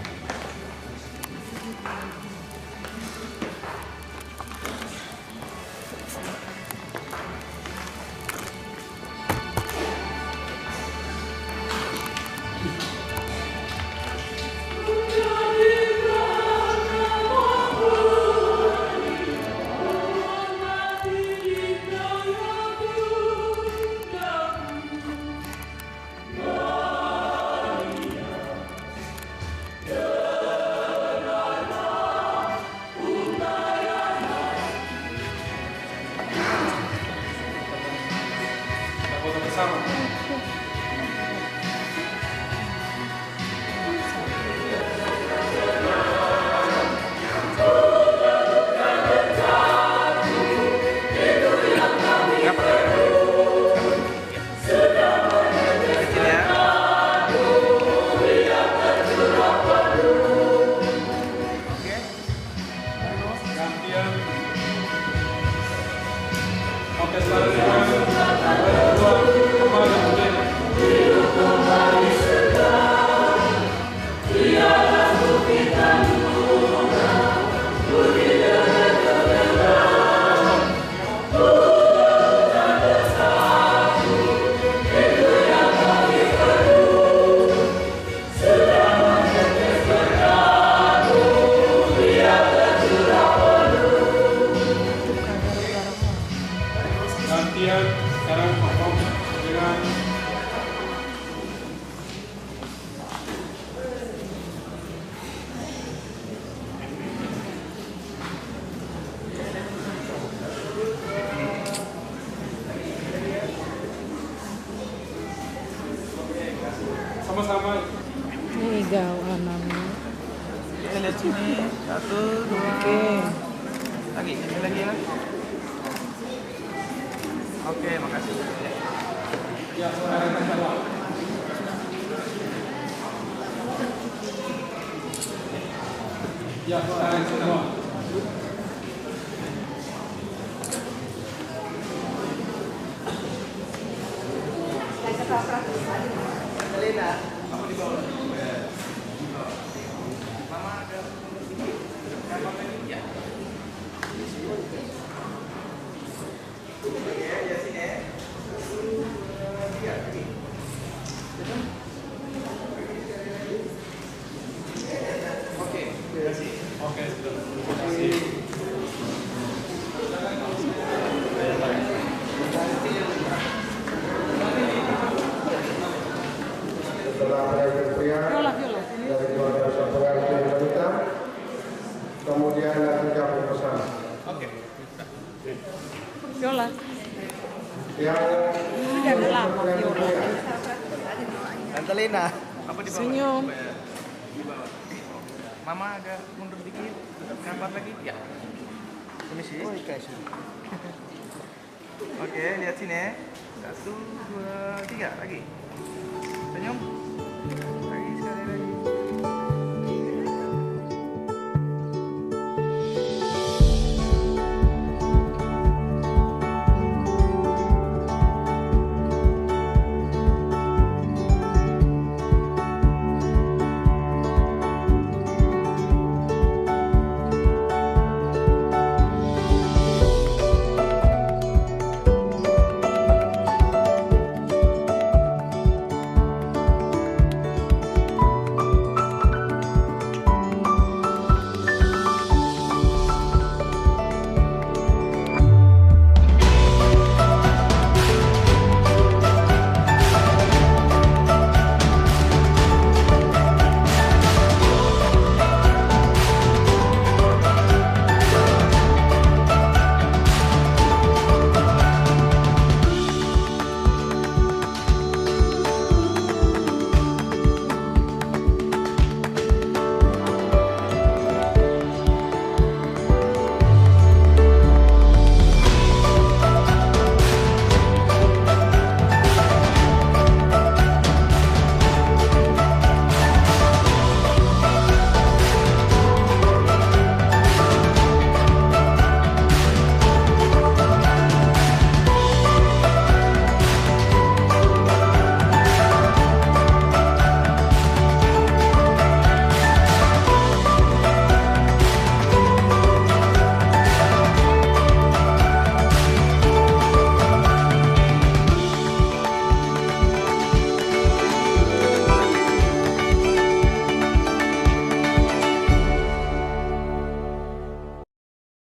Sama-sama. Ini gawan namanya. Lihat sini. 1, 2. Oke. Lagi ya. Oke, makasih. Ya, sekarang kita Ya, sekarang semua. Elena, kamu di bawah. Mama ada kamar lagi ya. Oke, ya sini. 1, 2, 3 lagi. Oke, terima kasih. Oke, sudah. Terima kasih. Setelah merayakan pria dari keluarga sampean dan wanita, kemudian mengucapkan pesan. Oke. Viola. Yang Sudah lama Viola. Tante Lena, apa di bawah? Senyum. Di bawah. Mama agak mundur dikit. Kapan lagi? Ya. Permisi. Oh, dikasih. Oke, lihat sini. 1, 2, 3 lagi. Senyum.